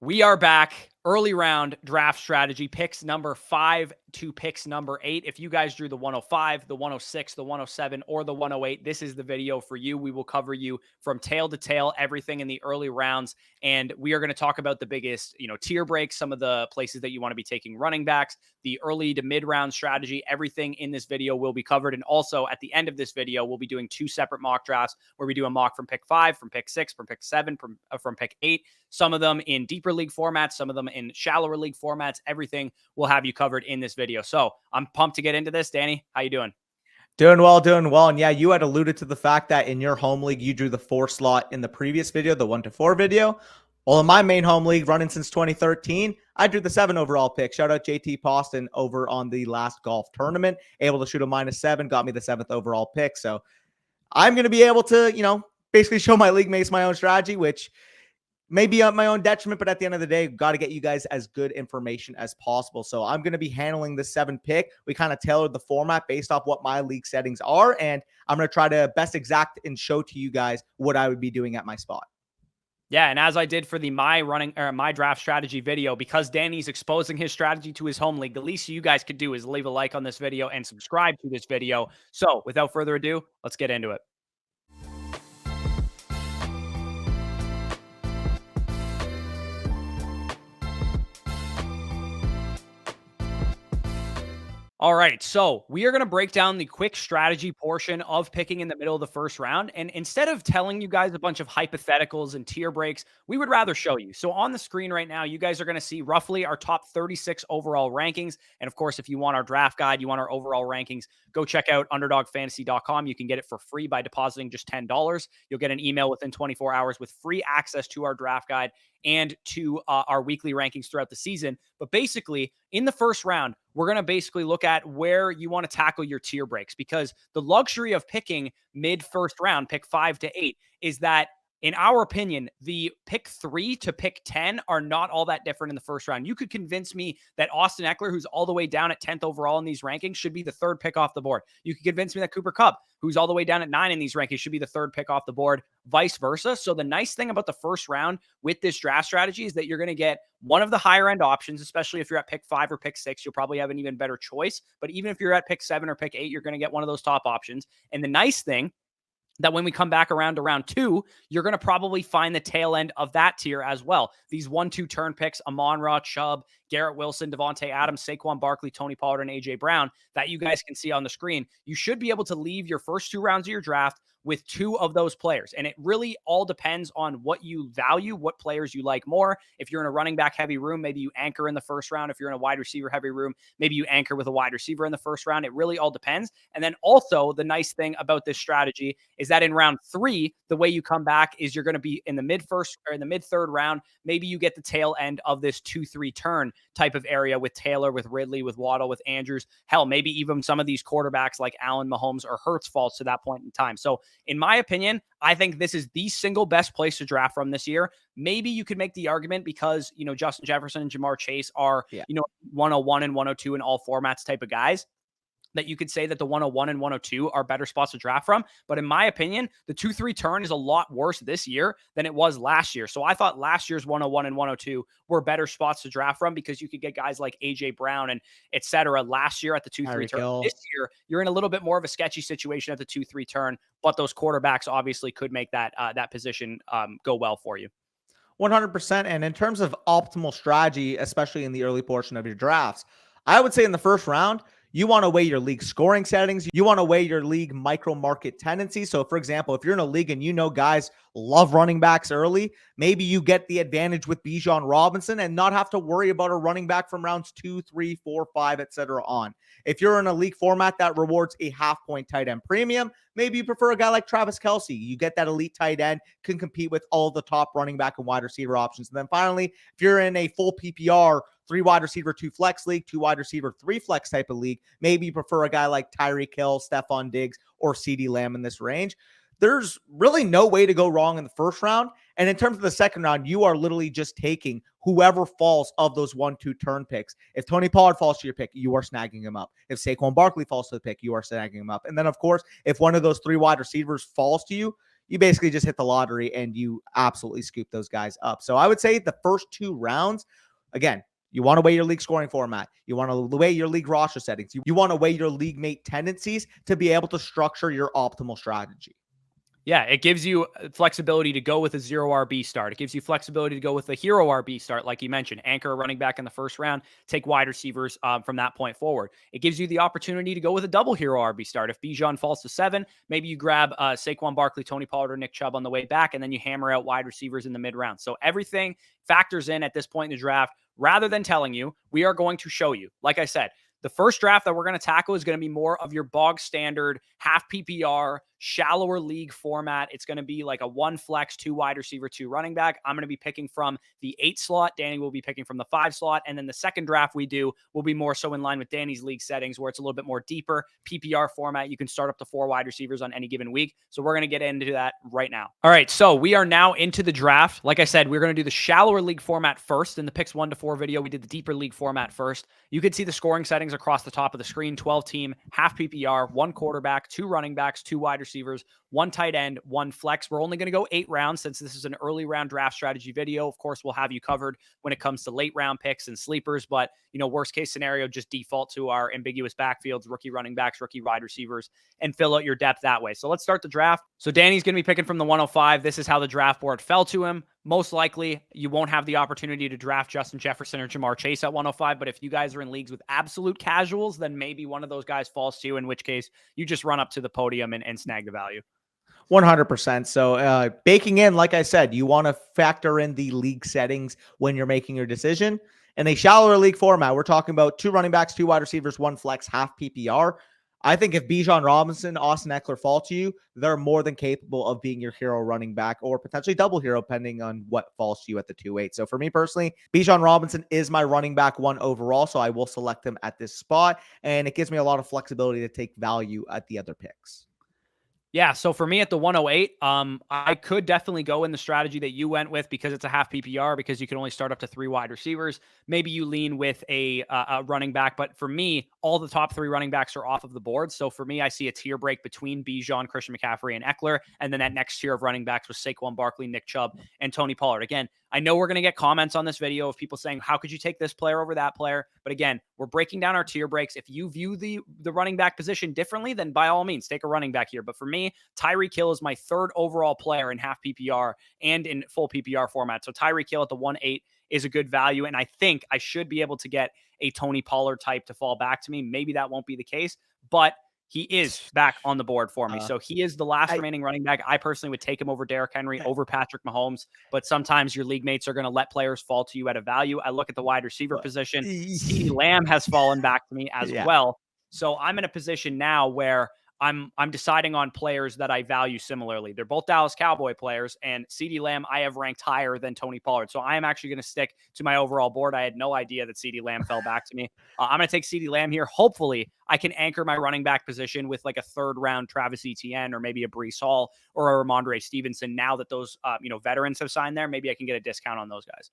We are back. Early round draft strategy, picks number 5 to picks number 8. If you guys drew the 105, the 106, the 107, or the 108, this is the video for you. We will cover you from tail to tail, everything in the early rounds. And we are going to talk about the biggest, tier breaks, some of the places that you want to be taking running backs, the early to mid round strategy. Everything in this video will be covered. And also at the end of this video, we'll be doing 2 separate mock drafts where we do a mock from pick 5, from pick 6, from pick 7, from pick 8. Some of them in deeper league formats, some of them in shallower league formats. Everything we'll have you covered in this video. So I'm pumped to get into this. Danny, how you doing? Doing well. And yeah, you had alluded to the fact that in your home league, you drew the 4 slot in the previous video, the 1 to 4 video. Well, in my main home league, running since 2013, I drew the 7 overall pick. Shout out JT Poston over on the last golf tournament. Able to shoot a -7, got me the 7th overall pick. So I'm going to be able to, basically show my league mates my own strategy, which may be at my own detriment, but at the end of the day, got to get you guys as good information as possible. So I'm going to be handling the 7 pick. We kind of tailored the format based off what my league settings are, and I'm going to try to best exact and show to you guys what I would be doing at my spot. Yeah, and as I did for the my draft strategy video, because Danny's exposing his strategy to his home league, the least you guys could do is leave a like on this video and subscribe to this video. So without further ado, let's get into it. All right, so we are going to break down the quick strategy portion of picking in the middle of the first round. And instead of telling you guys a bunch of hypotheticals and tier breaks, we would rather show you. So on the screen right now, you guys are going to see roughly our top 36 overall rankings. And of course, if you want our draft guide, you want our overall rankings, go check out underdogfantasy.com. You can get it for free by depositing just $10. You'll get an email within 24 hours with free access to our draft guide and to our weekly rankings throughout the season. But basically, in the first round, we're going to basically look at where you want to tackle your tier breaks, because the luxury of picking mid first round, pick 5 to 8, is that in our opinion, the pick 3 to pick 10 are not all that different in the first round. You could convince me that Austin Eckler, who's all the way down at 10th overall in these rankings, should be the 3rd pick off the board. You could convince me that Cooper Kupp, who's all the way down at 9 in these rankings, should be the 3rd pick off the board, vice versa. So the nice thing about the first round with this draft strategy is that you're going to get one of the higher end options, especially if you're at pick 5 or pick 6, you'll probably have an even better choice. But even if you're at pick 7 or pick 8, you're going to get one of those top options. And the nice thing that when we come back around to round 2, you're going to probably find the tail end of that tier as well. These 1-2 turn picks, Amon-Ra, Chubb, Garrett Wilson, Devontae Adams, Saquon Barkley, Tony Pollard, and A.J. Brown that you guys can see on the screen. You should be able to leave your first 2 rounds of your draft with 2 of those players. And it really all depends on what you value, what players you like more. If you're in a running back heavy room, maybe you anchor in the first round. If you're in a wide receiver heavy room, maybe you anchor with a wide receiver in the first round. It really all depends. And then also the nice thing about this strategy is that in round 3, the way you come back is you're going to be in the mid first or in the mid third round. Maybe you get the tail end of this 2-3 turn type of area with Taylor, with Ridley, with Waddle, with Andrews. Hell, maybe even some of these quarterbacks like Allen, Mahomes, or Hurts falls to that point in time. So in my opinion, I think this is the single best place to draft from this year. Maybe you could make the argument because, Justin Jefferson and Jamar Chase are, 101 and 102 in all formats type of guys, that you could say that the 101 and 102 are better spots to draft from. But in my opinion, the 2-3 turn is a lot worse this year than it was last year. So I thought last year's 101 and 102 were better spots to draft from because you could get guys like A.J. Brown and et cetera last year at the 2-3 turn. This year, you're in a little bit more of a sketchy situation at the 2-3 turn, but those quarterbacks obviously could make that position go well for you. 100%. And in terms of optimal strategy, especially in the early portion of your drafts, I would say in the first round, you want to weigh your league scoring settings. You want to weigh your league micro market tendencies. So for example, if you're in a league and guys love running backs early, maybe you get the advantage with Bijan Robinson and not have to worry about a running back from rounds 2, 3, 4, 5, etc. on. If you're in a league format that rewards a half-point tight end premium, maybe you prefer a guy like Travis Kelce. You get that elite tight end, can compete with all the top running back and wide receiver options. And then finally, if you're in a full PPR, 3 wide receiver, 2 flex league, 2 wide receiver, 3 flex type of league, maybe you prefer a guy like Tyreek Hill, Stephon Diggs, or CeeDee Lamb in this range. There's really no way to go wrong in the first round. And in terms of the second round, you are literally just taking whoever falls of those 1-2 turn picks. If Tony Pollard falls to your pick, you are snagging him up. If Saquon Barkley falls to the pick, you are snagging him up. And then, of course, if one of those 3 wide receivers falls to you, you basically just hit the lottery and you absolutely scoop those guys up. So I would say the first 2 rounds, again, you want to weigh your league scoring format. You want to weigh your league roster settings. You want to weigh your league mate tendencies to be able to structure your optimal strategy. Yeah, it gives you flexibility to go with a 0 RB start. It gives you flexibility to go with a hero RB start, like you mentioned, anchor a running back in the first round, take wide receivers from that point forward. It gives you the opportunity to go with a double hero RB start. If Bijan falls to 7, maybe you grab Saquon Barkley, Tony Pollard, or Nick Chubb on the way back, and then you hammer out wide receivers in the mid round. So everything factors in at this point in the draft. Rather than telling you, we are going to show you. Like I said, the first draft that we're going to tackle is going to be more of your bog standard, half PPR, shallower league format. It's going to be like a 1 flex, 2 wide receiver, 2 running back. I'm going to be picking from the 8 slot. Danny will be picking from the 5 slot. And then the second draft we do will be more so in line with Danny's league settings, where it's a little bit more deeper PPR format. You can start up to 4 wide receivers on any given week. So we're going to get into that right now. All right. So we are now into the draft. Like I said, we're going to do the shallower league format first. In the picks 1 to 4 video, we did the deeper league format first. You could see the scoring settings across the top of the screen: 12 team, half PPR, 1 quarterback, 2 running backs, 2 wide receivers, 1 tight end, 1 flex. We're only going to go 8 rounds since this is an early round draft strategy video. Of course, we'll have you covered when it comes to late round picks and sleepers, but worst case scenario, just default to our ambiguous backfields, rookie running backs, rookie wide receivers, and fill out your depth that way. So let's start the draft. So Danny's going to be picking from the 105. This is how the draft board fell to him. Most likely, you won't have the opportunity to draft Justin Jefferson or Jamar Chase at 105, but if you guys are in leagues with absolute casuals, then maybe one of those guys falls to you, in which case you just run up to the podium and snag the value. 100%. So baking in, like I said, you want to factor in the league settings when you're making your decision. In a shallower league format, we're talking about 2 running backs, 2 wide receivers, 1 flex, half PPR. I think if Bijan Robinson, Austin Eckler fall to you, they're more than capable of being your hero running back or potentially double hero, depending on what falls to you at the 2-8. So for me personally, Bijan Robinson is my running back 1 overall, so I will select him at this spot, and it gives me a lot of flexibility to take value at the other picks. Yeah, so for me at the 108, I could definitely go in the strategy that you went with because it's a half PPR, because you can only start up to 3 wide receivers. Maybe you lean with a running back, but for me, all the top 3 running backs are off of the board. So for me, I see a tier break between Bijan, Christian McCaffrey, and Eckler, and then that next tier of running backs with Saquon Barkley, Nick Chubb, and Tony Pollard. Again, I know we're going to get comments on this video of people saying, how could you take this player over that player? But again, we're breaking down our tier breaks. If you view the running back position differently, then by all means, take a running back here. But for me, Tyreek Hill is my 3rd overall player in half PPR and in full PPR format. So Tyreek Hill at the 1-8 is a good value. And I think I should be able to get a Tony Pollard type to fall back to me. Maybe that won't be the case, but he is back on the board for me. So he is the last remaining running back. I personally would take him over Derrick Henry, over Patrick Mahomes, but sometimes your league mates are going to let players fall to you at a value. I look at the wide receiver position. CeeDee Lamb has fallen back to me as well. So I'm in a position now where I'm deciding on players that I value similarly. They're both Dallas Cowboy players, and CeeDee Lamb I have ranked higher than Tony Pollard. So I am actually going to stick to my overall board. I had no idea that CeeDee Lamb fell back to me. I'm going to take CeeDee Lamb here. Hopefully, I can anchor my running back position with like a 3rd round Travis Etienne or maybe a Breece Hall or a Ramondre Stevenson. Now that those veterans have signed there, maybe I can get a discount on those guys.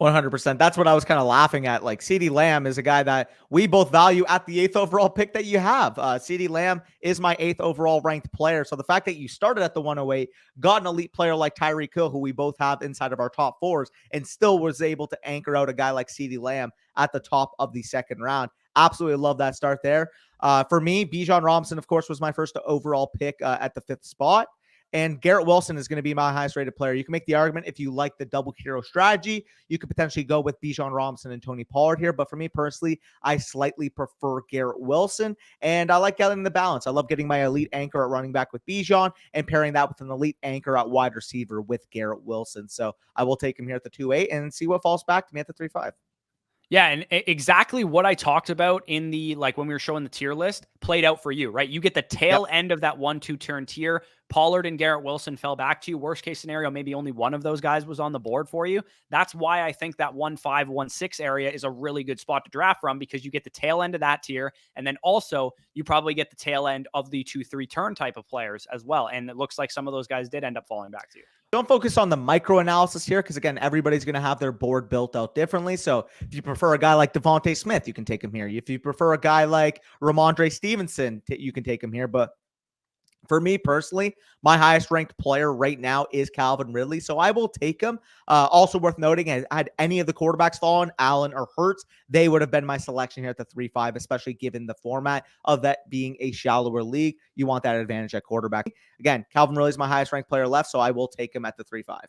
100%. That's what I was kind of laughing at. Like, CeeDee Lamb is a guy that we both value at the 8th overall pick that you have. CeeDee Lamb is my 8th overall ranked player. So the fact that you started at the 108, got an elite player like Tyreek Hill, who we both have inside of our top 4s, and still was able to anchor out a guy like CeeDee Lamb at the top of the 2nd round. Absolutely love that start there. For me, Bijan Robinson, of course, was my first overall pick at the 5th spot. And Garrett Wilson is going to be my highest rated player. You can make the argument if you like the double hero strategy, you could potentially go with Bijan Robinson and Tony Pollard here. But for me personally, I slightly prefer Garrett Wilson. And I like getting the balance. I love getting my elite anchor at running back with Bijan and pairing that with an elite anchor at wide receiver with Garrett Wilson. So I will take him here at the 2-8 and see what falls back to me at the 3-5. Yeah, and exactly what I talked about in the, like when we were showing the tier list, played out for you, right? You get the tail end of that 1-2 turn tier. Pollard and Garrett Wilson fell back to you. Worst case scenario, maybe only one of those guys was on the board for you. That's why I think that 1-5, 1-6 area is a really good spot to draft from, because you get the tail end of that tier. And then also you probably get the tail end of the 2-3 turn type of players as well. And it looks like some of those guys did end up falling back to you. Don't focus on the micro analysis here, because again, everybody's going to have their board built out differently. So if you prefer a guy like Devontae Smith, you can take him here. If you prefer a guy like Ramondre Stevenson, you can take him here. But For me personally, my highest ranked player right now is Calvin Ridley, so I will take him. Also worth noting, had any of the quarterbacks fallen, Allen or Hurts, they would have been my selection here at the 3-5, especially given the format of that being a shallower league. You want that advantage at quarterback. Again, Calvin Ridley is my highest ranked player left, so I will take him at the 3-5.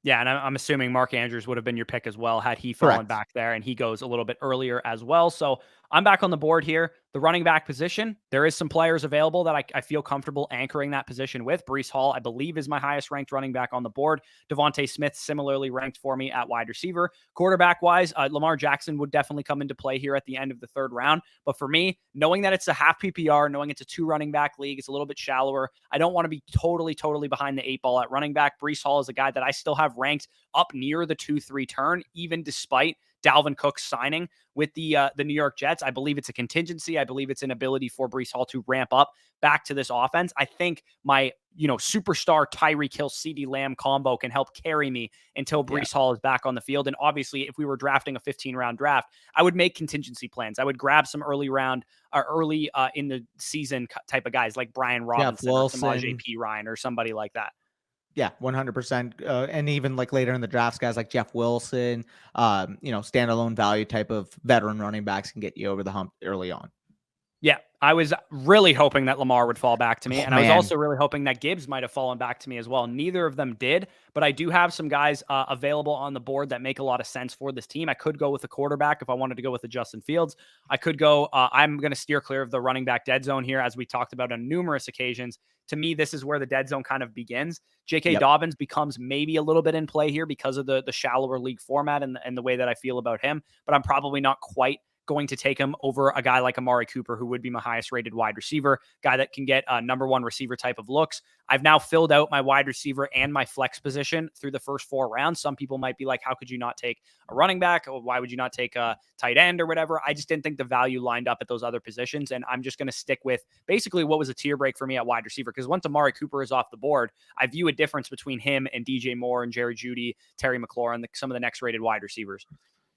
Yeah, and I'm assuming Mark Andrews would have been your pick as well had he fallen Correct. back there, and he goes a little bit earlier as well. So I'm back on the board here. The running back position, there is some players available that I feel comfortable anchoring that position with. Breece Hall, I believe, is my highest ranked running back on the board. Devontae Smith, similarly ranked for me at wide receiver. Quarterback wise, Lamar Jackson would definitely come into play here at the end of the third round. But for me, knowing that it's a half PPR, knowing it's a 2 running back league, it's a little bit shallower. I don't want to be totally behind the 8 ball at running back. Breece Hall is a guy that I still have ranked up near the 2-3 turn, even despite Dalvin Cook's signing with the New York Jets. I believe it's a contingency. I believe it's an ability for Breece Hall to ramp up back to this offense. I think my superstar Tyreek Hill CeeDee Lamb combo can help carry me until Breece Hall is back on the field. And obviously, if we were drafting a 15-round draft, I would make contingency plans. I would grab some early round or early in the season type of guys like Brian Robinson or Samaje P. Ryan or somebody like that. Yeah, 100%. And even like later in the drafts, guys like Jeff Wilson, standalone value type of veteran running backs can get you over the hump early on. Yeah, I was really hoping that Lamar would fall back to me. And I was also really hoping that Gibbs might have fallen back to me as well. Neither of them did, but I do have some guys available on the board that make a lot of sense for this team. I could go with a quarterback if I wanted to go with a Justin Fields. I could go, I'm going to steer clear of the running back dead zone here, as we talked about on numerous occasions. To me, this is where the dead zone kind of begins. J.K. Dobbins becomes maybe a little bit in play here because of the shallower league format and the way that I feel about him, but I'm probably not quite going to take him over a guy like Amari Cooper, who would be my highest rated wide receiver, guy that can get number 1 receiver type of looks. I've now filled out my wide receiver and my flex position through the first 4 rounds. Some people might be like, how could you not take a running back? Or why would you not take a tight end or whatever? I just didn't think the value lined up at those other positions. And I'm just going to stick with basically what was a tier break for me at wide receiver. Because once Amari Cooper is off the board, I view a difference between him and DJ Moore and Jerry Jeudy, Terry McLaurin, some of the next rated wide receivers.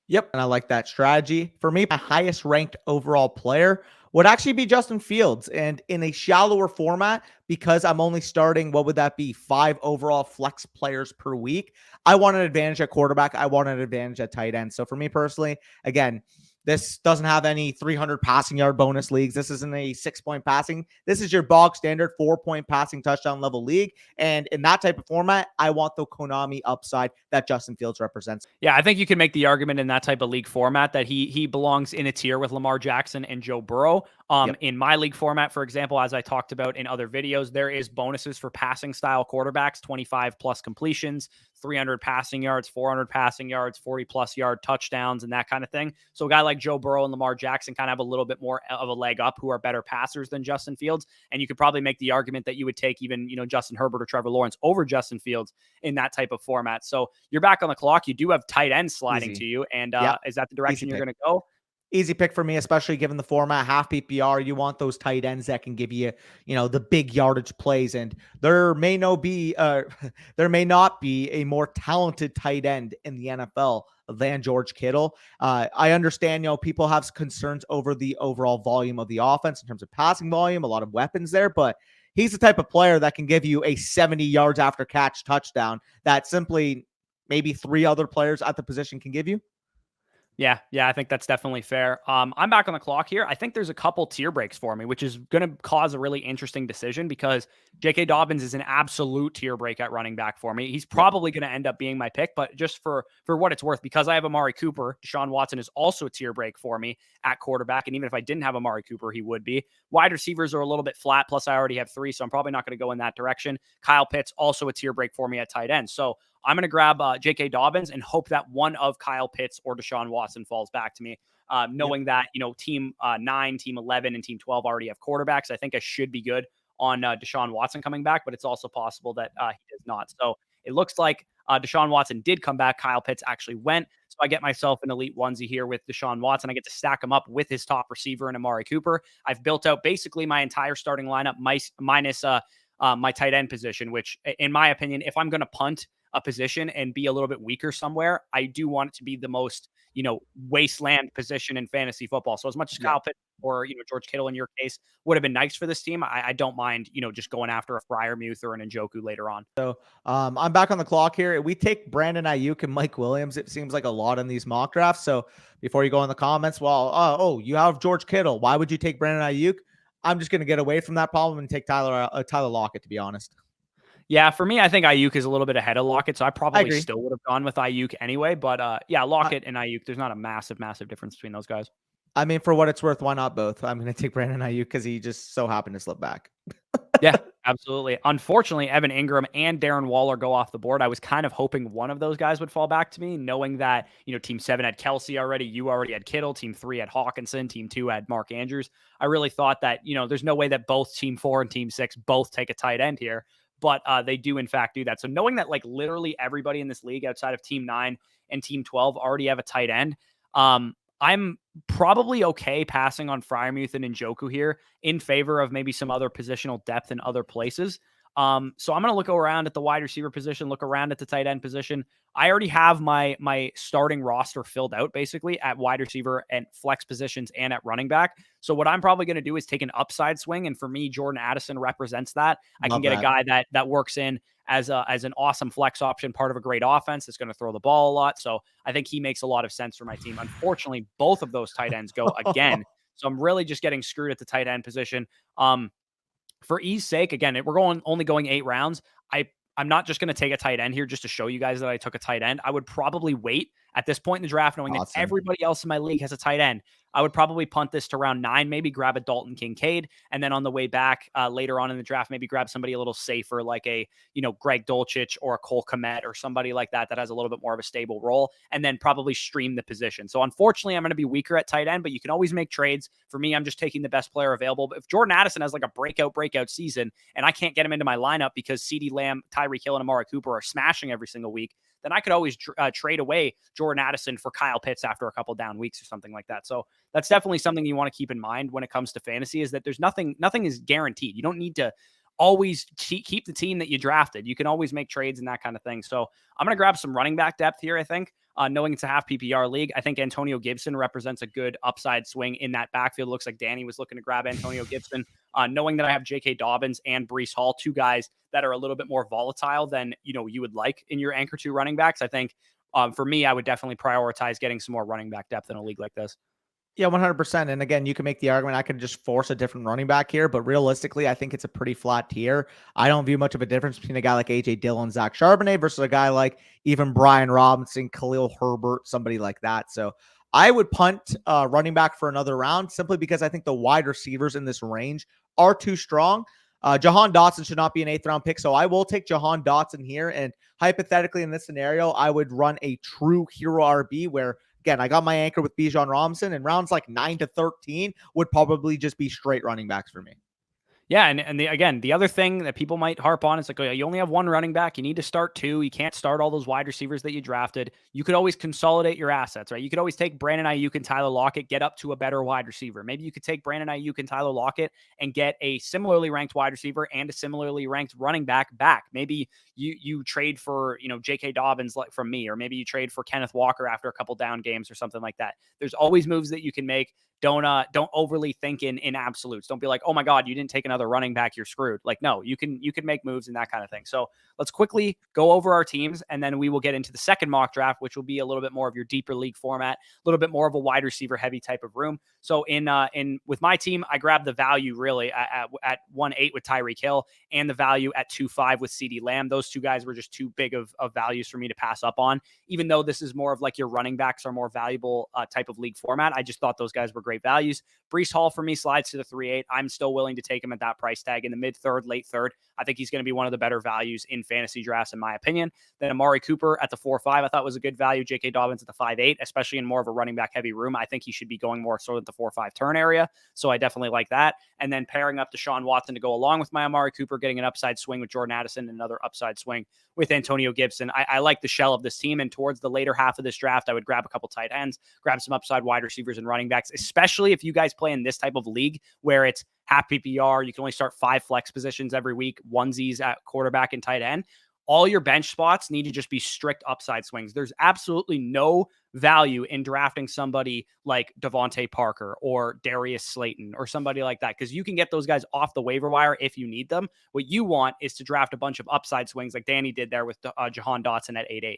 Yep. And I like that strategy. For me, my highest ranked overall player would actually be Justin Fields. And in a shallower format, because I'm only starting, what would that be? 5 overall flex players per week. I want an advantage at quarterback. I want an advantage at tight end. So for me personally, again, this doesn't have any 300 passing yard bonus leagues. This isn't a 6-point passing. This is your bog standard 4-point passing touchdown level league. And in that type of format, I want the Konami upside that Justin Fields represents. Yeah, I think you can make the argument in that type of league format that he belongs in a tier with Lamar Jackson and Joe Burrow. In my league format, for example, as I talked about in other videos, there is bonuses for passing style quarterbacks, 25 plus completions, 300 passing yards, 400 passing yards, 40 plus yard touchdowns, and that kind of thing. So a guy like Joe Burrow and Lamar Jackson kind of have a little bit more of a leg up, who are better passers than Justin Fields. And you could probably make the argument that you would take even, Justin Herbert or Trevor Lawrence over Justin Fields in that type of format. So you're back on the clock. You do have tight end sliding to you. And is that the direction you're going to go? Easy pick for me, especially given the format, half PPR. You want those tight ends that can give you, the big yardage plays. And there may not be a more talented tight end in the NFL than George Kittle. I understand, people have concerns over the overall volume of the offense in terms of passing volume, a lot of weapons there, but he's the type of player that can give you a 70 yards after catch touchdown that simply maybe 3 other players at the position can give you. Yeah, I think that's definitely fair. I'm back on the clock here. I think there's a couple tier breaks for me, which is going to cause a really interesting decision because J.K. Dobbins is an absolute tier break at running back for me. He's probably going to end up being my pick, but just for what it's worth, because I have Amari Cooper, Deshaun Watson is also a tier break for me at quarterback. And even if I didn't have Amari Cooper, he would be. Wide receivers are a little bit flat. Plus, I already have 3, so I'm probably not going to go in that direction. Kyle Pitts, also a tier break for me at tight end. So I'm going to grab J.K. Dobbins and hope that one of Kyle Pitts or Deshaun Watson falls back to me, knowing that, team 9, team 11, and team 12 already have quarterbacks. I think I should be good on Deshaun Watson coming back, but it's also possible that he does not. So it looks like Deshaun Watson did come back. Kyle Pitts actually went. So I get myself an elite onesie here with Deshaun Watson. I get to stack him up with his top receiver and Amari Cooper. I've built out basically my entire starting lineup minus my tight end position, which in my opinion, if I'm going to punt a position and be a little bit weaker somewhere, I do want it to be the most, wasteland position in fantasy football. So as much as Yeah. Kyle Pitts or, George Kittle in your case would have been nice for this team, I don't mind, just going after a Freiermuth or an Njoku later on. So I'm back on the clock here. We take Brandon Ayuk and Mike Williams. It seems like a lot in these mock drafts. So before you go in the comments, well, you have George Kittle. Why would you take Brandon Ayuk? I'm just going to get away from that problem and take Tyler Lockett, to be honest. Yeah, for me, I think Ayuk is a little bit ahead of Lockett, so I I probably agree. still would have gone with Ayuk anyway. But yeah, Lockett and Ayuk, there's not a massive, massive difference between those guys. I mean, for what it's worth, why not both? I'm going to take Brandon Ayuk because he just so happened to slip back. Yeah, absolutely. Unfortunately, Evan Ingram and Darren Waller go off the board. I was kind of hoping one of those guys would fall back to me, knowing that, Team 7 had Kelsey already. You already had Kittle. Team 3 had Hawkinson. Team 2 had Mark Andrews. I really thought that, there's no way that both Team 4 and Team 6 both take a tight end here. But they do, in fact, do that. So knowing that, like, literally everybody in this league outside of Team 9 and Team 12 already have a tight end, I'm probably okay passing on Freiermuth and Njoku here in favor of maybe some other positional depth in other places. So I'm going to look around at the wide receiver position, look around at the tight end position. I already have my starting roster filled out basically at wide receiver and flex positions and at running back. So what I'm probably going to do is take an upside swing. And for me, Jordan Addison represents that. I can Love get a that. guy that works in as an awesome flex option, part of a great offense that's going to throw the ball a lot. So I think he makes a lot of sense for my team. Unfortunately, both of those tight ends go again. So I'm really just getting screwed at the tight end position. For ease sake, again, we're only going 8 rounds. I'm not just going to take a tight end here just to show you guys that I took a tight end. I would probably wait at this point in the draft, knowing that everybody else in my league has a tight end. I would probably punt this to round 9, maybe grab a Dalton Kincaid, and then on the way back later on in the draft, maybe grab somebody a little safer like a Greg Dulcich or a Cole Kmet or somebody like that has a little bit more of a stable role, and then probably stream the position. So unfortunately, I'm going to be weaker at tight end, but you can always make trades. For me, I'm just taking the best player available. But if Jordan Addison has like a breakout season and I can't get him into my lineup because CeeDee Lamb, Tyreek Hill, and Amari Cooper are smashing every single week, then I could always trade away Jordan Addison for Kyle Pitts after a couple down weeks or something like that. So that's definitely something you want to keep in mind when it comes to fantasy, is that there's nothing is guaranteed. You don't need to always keep the team that you drafted. You can always make trades and that kind of thing. So I'm going to grab some running back depth here, I think. Knowing it's a half PPR league, I think Antonio Gibson represents a good upside swing in that backfield. Looks like Danny was looking to grab Antonio Gibson. Knowing that I have J.K. Dobbins and Breece Hall, 2 guys that are a little bit more volatile than you would like in your anchor 2 running backs. I think for me, I would definitely prioritize getting some more running back depth in a league like this. Yeah, 100%. And again, you can make the argument I could just force a different running back here, but realistically, I think it's a pretty flat tier. I don't view much of a difference between a guy like AJ Dillon, Zach Charbonnet versus a guy like even Brian Robinson, Khalil Herbert, somebody like that. So I would punt running back for another round simply because I think the wide receivers in this range are too strong. Jahan Dotson should not be an 8th round pick, so I will take Jahan Dotson here. And hypothetically, in this scenario, I would run a true hero RB where, again, I got my anchor with Bijan Robinson, and rounds like 9 to 13 would probably just be straight running backs for me. Yeah, and the other thing that people might harp on is like, oh, you only have 1 running back. You need to start 2. You can't start all those wide receivers that you drafted. You could always consolidate your assets, right? You could always take Brandon Ayuk and Tyler Lockett, get up to a better wide receiver. Maybe you could take Brandon Ayuk and Tyler Lockett and get a similarly ranked wide receiver and a similarly ranked running back. Maybe you trade for, J.K. Dobbins like from me, or maybe you trade for Kenneth Walker after a couple down games or something like that. There's always moves that you can make. Don't overly think in absolutes. Don't be like, oh my God, you didn't take another running back, you're screwed. Like, no, you can make moves and that kind of thing. So let's quickly go over our teams, and then we will get into the second mock draft, which will be a little bit more of your deeper league format, a little bit more of a wide receiver heavy type of room. So in with my team, I grabbed the value really at 1.8 with Tyreek Hill and the value at 2.5 with CeeDee Lamb. Those 2 guys were just too big of values for me to pass up on, even though this is more of like your running backs are more valuable type of league format. I just thought those guys were great values. Breece Hall for me slides to the 3.8. I'm still willing to take him at that price tag in the mid 3rd, late 3rd. I think he's going to be one of the better values in fantasy drafts, in my opinion. Then Amari Cooper at the 4.5, I thought was a good value. J.K. Dobbins at the 5.8, especially in more of a running back heavy room. I think he should be going more sort of the 4.5 turn area. So I definitely like that. And then pairing up Deshaun Watson to go along with my Amari Cooper, getting an upside swing with Jordan Addison, and another upside swing with Antonio Gibson. I like the shell of this team. And towards the later half of this draft, I would grab a couple tight ends, grab some upside wide receivers and running backs, especially if you guys play in this type of league where it's half PPR. You can only start 5 flex positions every week, onesies at quarterback and tight end. all your bench spots need to just be strict upside swings. There's absolutely no value in drafting somebody like Devontae Parker or Darius Slayton or somebody like that, because you can get those guys off the waiver wire if you need them. What you want is to draft a bunch of upside swings like Danny did there with Jahan Dotson at 8-8.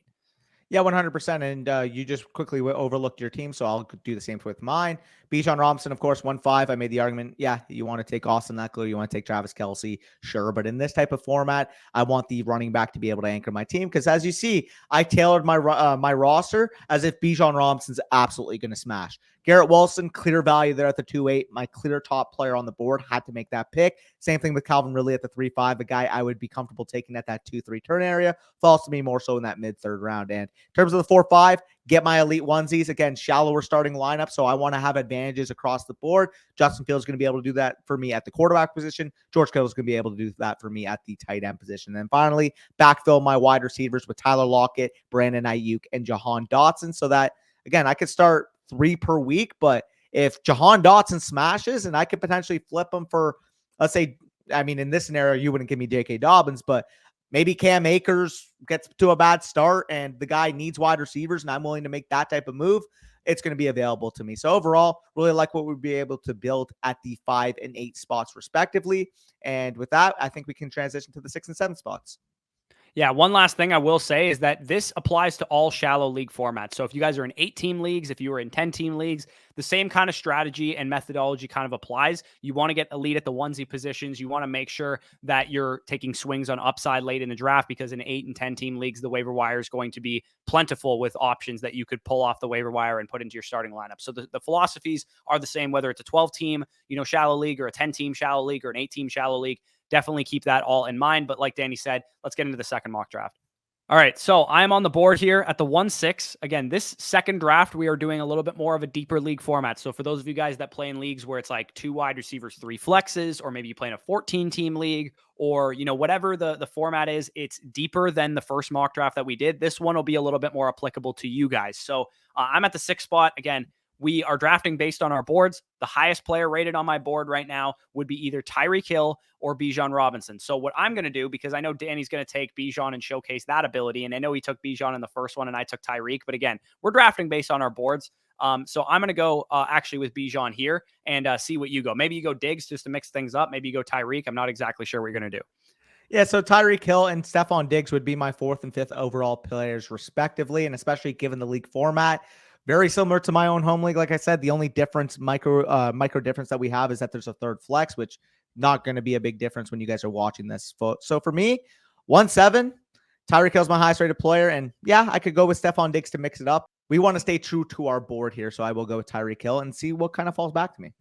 Yeah, 100%. And you just quickly overlooked your team, so I'll do the same with mine. Bijan Robinson, of course, 1-5. I made the argument, yeah, you want to take Austin Eckler, you want to take Travis Kelce, sure. But in this type of format, I want the running back to be able to anchor my team, because as you see, I tailored my roster as if Bijan Robinson's absolutely going to smash. Garrett Wilson, clear value there at the 2-8. My clear top player on the board, had to make that pick. Same thing with Calvin Ridley at the 3-5, a guy I would be comfortable taking at that 2-3 turn area. Falls to me more so in that mid-third round. And in terms of the 4-5, get my elite onesies. Again, shallower starting lineup, so I want to have advantages across the board. Justin Fields is going to be able to do that for me at the quarterback position. George Kittle is going to be able to do that for me at the tight end position. And then finally, backfill my wide receivers with Tyler Lockett, Brandon Ayuk, and Jahan Dotson, so that, again, I could start 3 per week. But if Jahan Dotson smashes, and I could potentially flip him for, let's say, I mean, in this scenario, you wouldn't give me J.K. Dobbins, but maybe Cam Akers gets to a bad start and the guy needs wide receivers, and I'm willing to make that type of move, it's going to be available to me. So overall, really like what we'd be able to build at the 5 and 8 spots respectively. And with that, I think we can transition to the 6 and 7 spots. Yeah, one last thing I will say is that this applies to all shallow league formats. So if you guys are in 8-team leagues, if you are in 10-team leagues, the same kind of strategy and methodology kind of applies. You want to get elite at the onesie positions. You want to make sure that you're taking swings on upside late in the draft, because in 8 and 10-team leagues, the waiver wire is going to be plentiful with options that you could pull off the waiver wire and put into your starting lineup. So the philosophies are the same, whether it's a 12-team, shallow league, or a 10-team shallow league, or an 8-team shallow league. Definitely keep that all in mind. But like Danny said, let's get into the second mock draft. All right, so I'm on the board here at the 1-6. Again, this second draft, we are doing a little bit more of a deeper league format. So for those of you guys that play in leagues where it's like 2 wide receivers, 3 flexes, or maybe you play in a 14-team league, or whatever the format is, it's deeper than the first mock draft that we did. This one will be a little bit more applicable to you guys. So I'm at the 6th spot. Again, we are drafting based on our boards. The highest player rated on my board right now would be either Tyreek Hill or Bijan Robinson. So what I'm going to do, because I know Danny's going to take Bijan and showcase that ability, and I know he took Bijan in the first one and I took Tyreek, but again, we're drafting based on our boards. So I'm going to go actually with Bijan here and see what you go. Maybe you go Diggs just to mix things up. Maybe you go Tyreek. I'm not exactly sure what you're going to do. Yeah, so Tyreek Hill and Stephon Diggs would be my 4th and 5th overall players respectively, and especially given the league format. Very similar to my own home league. Like I said, the only difference, micro difference that we have is that there's a third flex, which not going to be a big difference when you guys are watching this. So for me, 1-7, Tyreek Hill's my highest rated player. And yeah, I could go with Stephon Diggs to mix it up. We want to stay true to our board here. So I will go with Tyreek Hill and see what kind of falls back to me.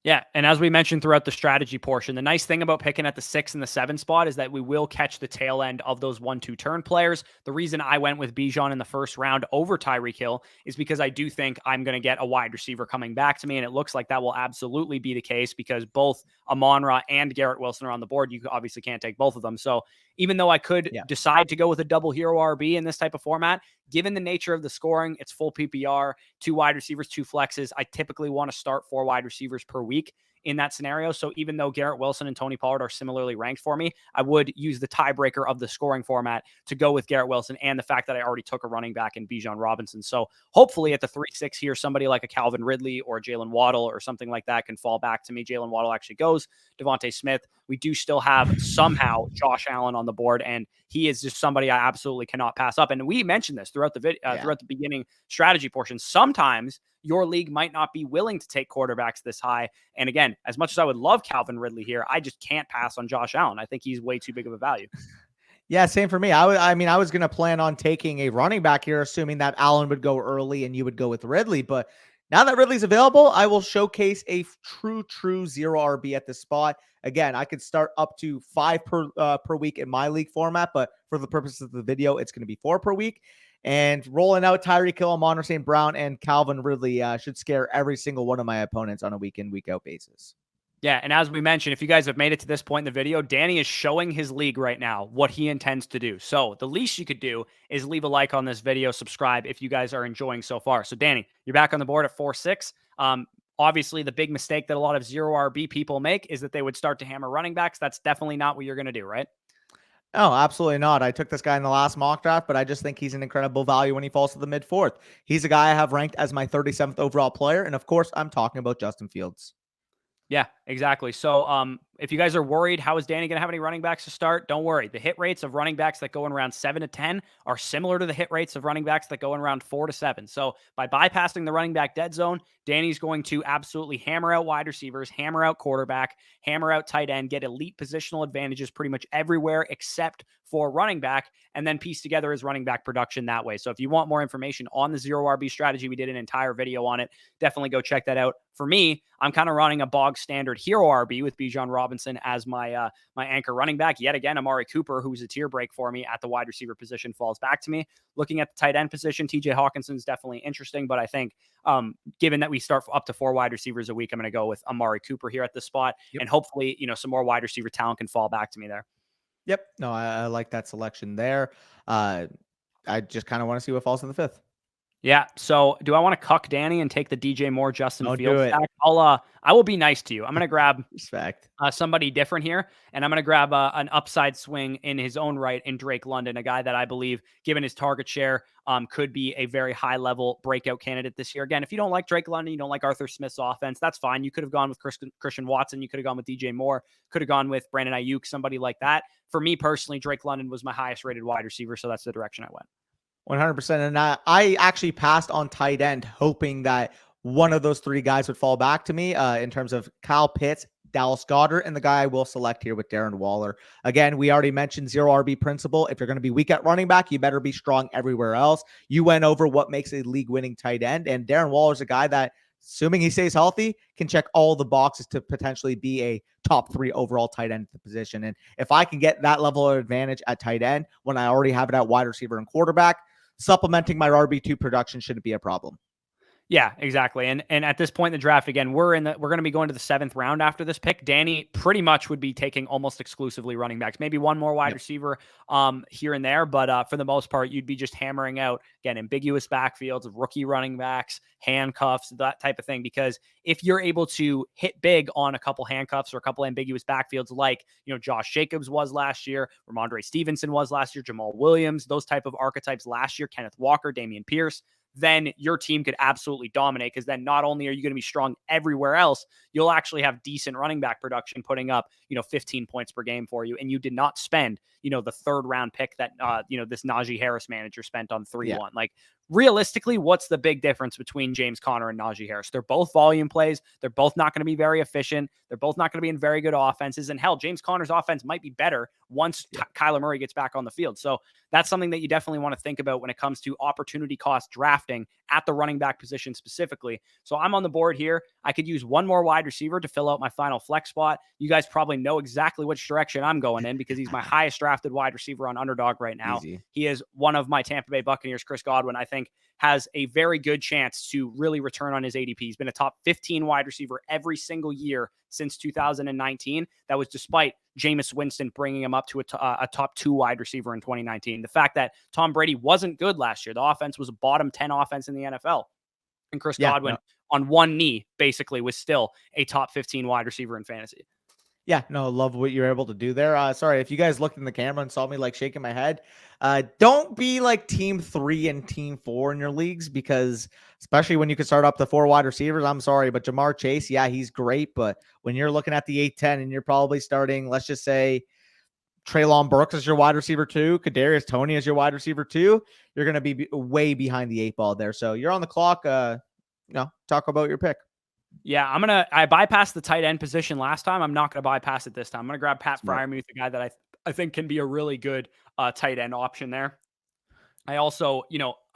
Yeah, and as we mentioned throughout the strategy portion, the nice thing about picking at the 6 and the 7 spot is that we will catch the tail end of those 1-2 turn players. The reason I went with Bijan in the first round over Tyreek Hill is because I do think I'm going to get a wide receiver coming back to me, and it looks like that will absolutely be the case because both Amon-Ra and Garrett Wilson are on the board. You obviously can't take both of them. So even though I could decide to go with a double hero RB in this type of format, given the nature of the scoring, it's full PPR, 2 wide receivers, 2 flexes. I typically want to start 4 wide receivers per week in that scenario. So even though Garrett Wilson and Tony Pollard are similarly ranked for me, I would use the tiebreaker of the scoring format to go with Garrett Wilson and the fact that I already took a running back in Bijan Robinson. So hopefully at the 3-6 here, somebody like a Calvin Ridley or Jalen Waddle or something like that can fall back to me. Jalen Waddle actually goes. Devontae Smith. We do still have somehow Josh Allen on the board, and he is just somebody I absolutely cannot pass up. And we mentioned this throughout the throughout the beginning strategy portion. Sometimes your league might not be willing to take quarterbacks this high. And again, as much as I would love Calvin Ridley here, I just can't pass on Josh Allen. I think he's way too big of a value. Yeah, same for me. I mean, I was going to plan on taking a running back here, assuming that Allen would go early and you would go with Ridley. But now that Ridley's available, I will showcase a true zero RB at this spot. Again, I could start up to 5 per week in my league format, but for the purposes of the video, it's going to be 4 per week. And rolling out Tyreek Hill, Amon-Ra St. Brown, and Calvin Ridley should scare every single one of my opponents on a week in, week out basis. Yeah, and as we mentioned, if you guys have made it to this point in the video, Danny is showing his league right now what he intends to do. So the least you could do is leave a like on this video, subscribe if you guys are enjoying so far. So Danny, you're back on the board at 4-6. Obviously, the big mistake that a lot of zero RB people make is that they would start to hammer running backs. That's definitely not what you're going to do, right? Oh, absolutely not. I took this guy in the last mock draft, but I just think he's an incredible value when he falls to the mid fourth. He's a guy I have ranked as my 37th overall player. And of course, I'm talking about Justin Fields. Yeah, exactly. So, if you guys are worried, how is Danny going to have any running backs to start? Don't worry. The hit rates of running backs that go in round 7 to 10 are similar to the hit rates of running backs that go in round 4 to 7. So, by bypassing the running back dead zone, Danny's going to absolutely hammer out wide receivers, hammer out quarterback, hammer out tight end, get elite positional advantages pretty much everywhere except for running back, and then piece together his running back production that way. So, if you want more information on the zero RB strategy, we did an entire video on it. Definitely go check that out. For me, I'm kind of running a bog standard hero RB with Bijan Robinson as my my anchor running back. Yet again, Amari Cooper, who's a tier break for me at the wide receiver position, falls back to me. Looking at the tight end position, TJ Hawkinson is definitely interesting, but I think given that we start up to 4 wide receivers a week, I'm going to go with Amari Cooper here at this spot, Yep. and hopefully, some more wide receiver talent can fall back to me there. Yep. No, I like that selection there. I just kind of want to see what falls in the fifth. Yeah. So, do I want to cuck Danny and take the DJ Moore, Justin Don't do Fields it. stack? I will be nice to you. I'm going to grab Respect. somebody different here, and I'm going to grab an upside swing in his own right in Drake London, a guy that I believe, given his target share, could be a very high level breakout candidate this year. Again, if you don't like Drake London, you don't like Arthur Smith's offense, that's fine. You could have gone with Christian Watson, you could have gone with DJ Moore, could have gone with Brandon Ayuk, somebody like that. For me personally, Drake London was my highest rated wide receiver, so that's the direction I went. 100%. And I actually passed on tight end, hoping that one of those 3 guys would fall back to me in terms of Kyle Pitts, Dallas Goedert, and the guy I will select here with Darren Waller. Again, we already mentioned zero RB principle. If you're going to be weak at running back, you better be strong everywhere else. You went over what makes a league winning tight end, and Darren Waller is a guy that, assuming he stays healthy, can check all the boxes to potentially be a top 3 overall tight end at the position. And if I can get that level of advantage at tight end when I already have it at wide receiver and quarterback, supplementing my RB2 production shouldn't be a problem. Yeah, exactly. And at this point in the draft, again, we're going to be going to the 7th round after this pick. Danny pretty much would be taking almost exclusively running backs, maybe one more wide receiver here and there, but for the most part, you'd be just hammering out, again, ambiguous backfields, rookie running backs, handcuffs, that type of thing. Because if you're able to hit big on a couple handcuffs or a couple ambiguous backfields, like Josh Jacobs was last year, Ramondre Stevenson was last year, Jamal Williams, those type of archetypes last year, Kenneth Walker, Dameon Pierce, then your team could absolutely dominate, because then not only are you going to be strong everywhere else, you'll actually have decent running back production putting up, 15 points per game for you. And you did not spend, the 3rd round pick that, this Najee Harris manager spent on 3-1. Like, realistically, what's the big difference between James Conner and Najee Harris? They're both volume plays. They're both not going to be very efficient. They're both not going to be in very good offenses. And hell, James Conner's offense might be better once Kyler Murray gets back on the field. So that's something that you definitely want to think about when it comes to opportunity cost drafting at the running back position specifically. So I'm on the board here. I could use one more wide receiver to fill out my final flex spot. You guys probably know exactly which direction I'm going in, because he's my highest drafted wide receiver on Underdog right now. Easy. He is one of my Tampa Bay Buccaneers, Chris Godwin, I think has a very good chance to really return on his ADP. He's been a top 15 wide receiver every single year since 2019. That was despite Jameis Winston bringing him up to a top 2 wide receiver in 2019. The fact that Tom Brady wasn't good last year, the offense was a bottom 10 offense in the NFL. And Chris Godwin on one knee basically was still a top 15 wide receiver in fantasy. Yeah, no, love what you're able to do there. Sorry, if you guys looked in the camera and saw me like shaking my head, don't be like team 3 and team 4 in your leagues, because especially when you can start up the 4 wide receivers, I'm sorry, but Jamar Chase, yeah, he's great. But when you're looking at the 8-10 and you're probably starting, let's just say Treylon Burks as your wide receiver 2, Kadarius Toney as your wide receiver 2, you're going to be way behind the 8 ball there. So you're on the clock. Talk about your pick. Yeah, I bypassed the tight end position last time. I'm not going to bypass it this time. I'm going to grab Pat Freiermuth, the guy that I think can be a really good tight end option there. I also,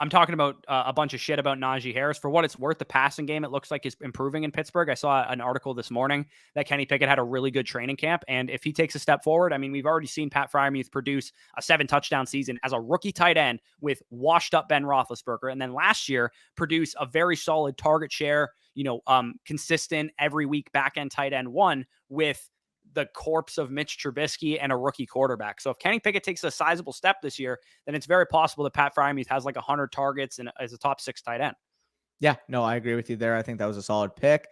I'm talking about a bunch of shit about Najee Harris. For what it's worth, the passing game, it looks like is improving in Pittsburgh. I saw an article this morning that Kenny Pickett had a really good training camp. And if he takes a step forward, I mean, we've already seen Pat Freiermuth produce a 7-touchdown season as a rookie tight end with washed up Ben Roethlisberger. And then last year produce a very solid target share, consistent every week back end tight end 1 with the corpse of Mitch Trubisky and a rookie quarterback. So if Kenny Pickett takes a sizable step this year, then it's very possible that Pat Freiermuth has like 100 targets and as a top 6 tight end. Yeah, no, I agree with you there. I think that was a solid pick.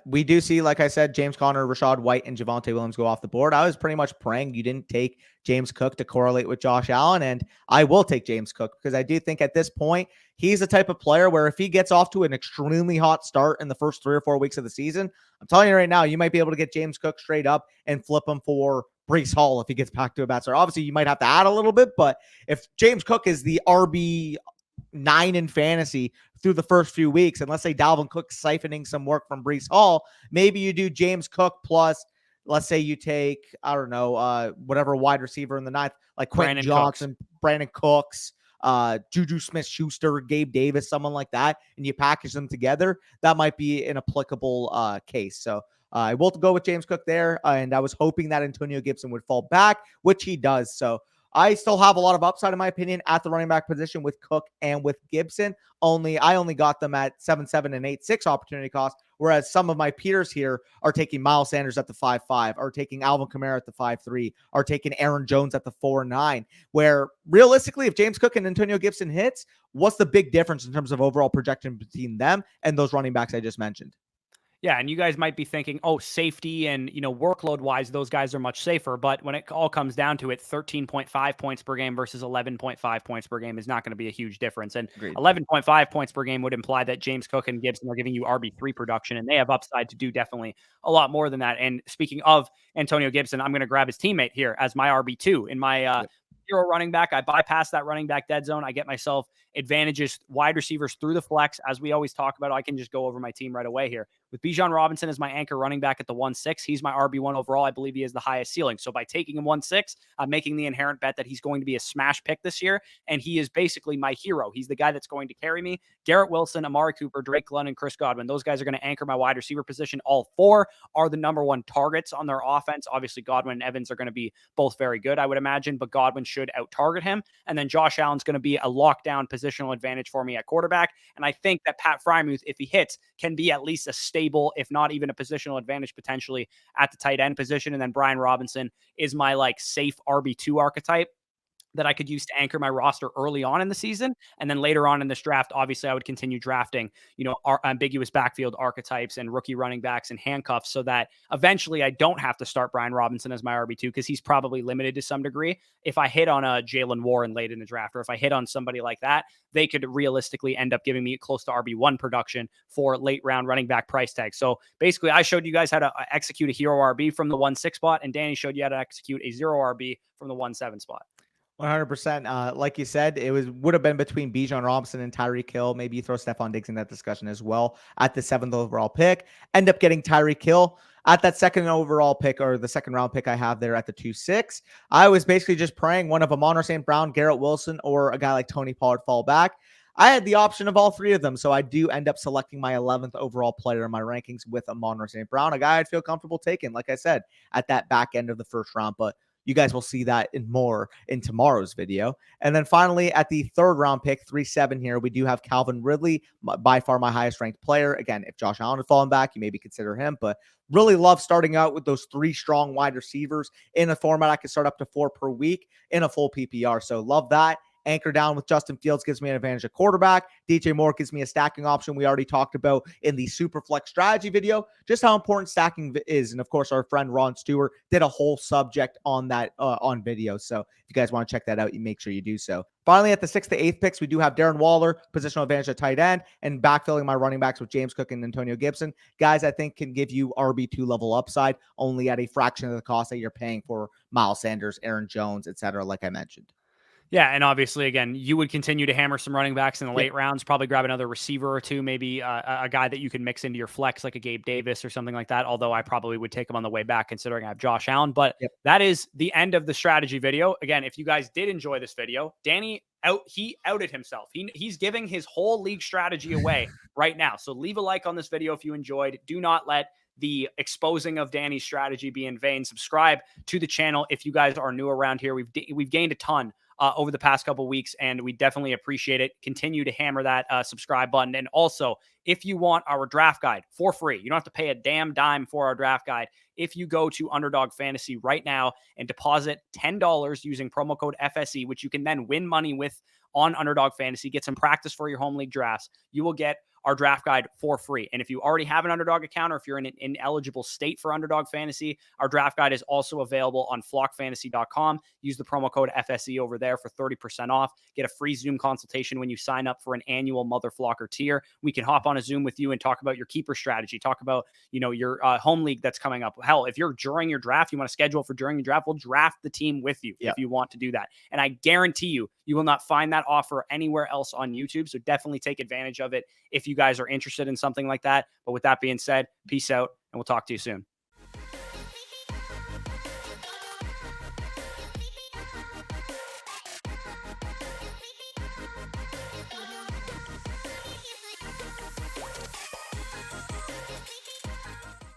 We do see, like I said, James Conner, Rashad White, and Javonte Williams go off the board. I was pretty much praying you didn't take James Cook to correlate with Josh Allen, and I will take James Cook because I do think at this point he's the type of player where if he gets off to an extremely hot start in the first 3 or 4 weeks of the season, I'm telling you right now, you might be able to get James Cook straight up and flip him for Brees Hall if he gets back to a bad start. Obviously, you might have to add a little bit, but if James Cook is the RB9 in fantasy through the first few weeks, and let's say Dalvin Cook siphoning some work from Brees Hall, maybe you do James Cook plus, let's say you take, I don't know, whatever wide receiver in the ninth, like Quentin Brandon Cooks. Johnson, Brandon Cooks, Juju Smith-Schuster, Gabe Davis, someone like that, and you package them together. That might be an applicable case. So I will go with James Cook there, and I was hoping that Antonio Gibson would fall back, which he does. So I still have a lot of upside, in my opinion, at the running back position with Cook and with Gibson. I only got them at 7.7 and 8.6 opportunity cost, whereas some of my peers here are taking Miles Sanders at the 5.5, are taking Alvin Kamara at the 5.3, are taking Aaron Jones at the 4.9, where realistically, if James Cook and Antonio Gibson hits, what's the big difference in terms of overall projection between them and those running backs I just mentioned? Yeah, and you guys might be thinking, oh, safety and, workload wise, those guys are much safer. But when it all comes down to it, 13.5 points per game versus 11.5 points per game is not going to be a huge difference. And Agreed. 11.5 points per game would imply that James Cook and Gibson are giving you RB3 production, and they have upside to do definitely a lot more than that. And speaking of Antonio Gibson, I'm going to grab his teammate here as my RB2 in my Yep. hero running back. I bypass that running back dead zone. I get myself advantages, wide receivers through the flex. As we always talk about, I can just go over my team right away here. With Bijan Robinson as my anchor running back at the 1.6, he's my RB1 overall. I believe he has the highest ceiling. So by taking him 1.6, I'm making the inherent bet that he's going to be a smash pick this year. And he is basically my hero. He's the guy that's going to carry me. Garrett Wilson, Amari Cooper, Drake London, Chris Godwin. Those guys are going to anchor my wide receiver position. All four are the number one targets on their offense. Obviously, Godwin and Evans are going to be both very good, I would imagine, but Godwin should out-target him. And then Josh Allen's going to be a lockdown positional advantage for me at quarterback. And I think that Pat Frymuth, if he hits, can be at least a stable, if not even a positional advantage potentially at the tight end position. And then Brian Robinson is my safe RB2 archetype that I could use to anchor my roster early on in the season. And then later on in this draft, obviously I would continue drafting, ambiguous backfield archetypes and rookie running backs and handcuffs so that eventually I don't have to start Brian Robinson as my RB2 because he's probably limited to some degree. If I hit on a Jalen Warren late in the draft, or if I hit on somebody like that, they could realistically end up giving me close to RB1 production for late round running back price tag. So basically I showed you guys how to execute a hero RB from the 1.6 spot, and Danny showed you how to execute a 0 RB from the 1.7 spot. 100%. Like you said, would have been between Bijan Robinson and Tyreek Hill. Maybe you throw Stephon Diggs in that discussion as well at the 7th overall pick. End up getting Tyreek Hill at that second overall pick, or the second round pick I have there at the 2.6. I was basically just praying one of Amon St. Brown, Garrett Wilson, or a guy like Tony Pollard fall back. I had the option of all three of them, so I do end up selecting my 11th overall player in my rankings with Amon St. Brown, a guy I'd feel comfortable taking, like I said, at that back end of the first round. But you guys will see that in more in tomorrow's video. And then finally, at the 3rd round pick, 3.7 here, we do have Calvin Ridley, by far my highest ranked player. Again, if Josh Allen had fallen back, you maybe consider him, but really love starting out with those 3 strong wide receivers in a format I can start up to 4 per week in a full PPR. So love that. Anchor down with Justin Fields gives me an advantage at quarterback. DJ Moore gives me a stacking option. We already talked about in the Superflex strategy video just how important stacking is. And of course, our friend Ron Stewart did a whole subject on that on video. So if you guys want to check that out, you make sure you do so. Finally, at the 6th to 8th picks, we do have Darren Waller, positional advantage at tight end, and backfilling my running backs with James Cook and Antonio Gibson. Guys I think can give you RB2 level upside only at a fraction of the cost that you're paying for Miles Sanders, Aaron Jones, etc., like I mentioned. Yeah, and obviously, again, you would continue to hammer some running backs in the Yep. late rounds, probably grab another receiver or two, maybe a guy that you can mix into your flex, like a Gabe Davis or something like that, although I probably would take him on the way back considering I have Josh Allen. But Yep. that is the end of the strategy video. Again, if you guys did enjoy this video, Danny he outed himself. He's giving his whole league strategy away right now. So leave a like on this video if you enjoyed. Do not let the exposing of Danny's strategy be in vain. Subscribe to the channel if you guys are new around here. We've gained a ton over the past couple weeks, and we definitely appreciate it. Continue to hammer that subscribe button. And also, if you want our draft guide for free, you don't have to pay a damn dime for our draft guide. If you go to Underdog Fantasy right now and deposit $10 using promo code FSE, which you can then win money with on Underdog Fantasy, get some practice for your home league drafts, you will get our draft guide for free. And if you already have an Underdog account, or if you're in an ineligible state for Underdog Fantasy, our draft guide is also available on flockfantasy.com. Use the promo code FSE over there for 30% off. Get a free Zoom consultation when you sign up for an annual Mother Flocker tier. We can hop on a Zoom with you and talk about your keeper strategy, talk about, your home league that's coming up. Hell, if you're during your draft, you want to schedule for during the draft, we'll draft the team with you if you want to do that. And I guarantee you will not find that offer anywhere else on YouTube. So definitely take advantage of it if you guys are interested in something like that. But with that being said, peace out, and we'll talk to you soon.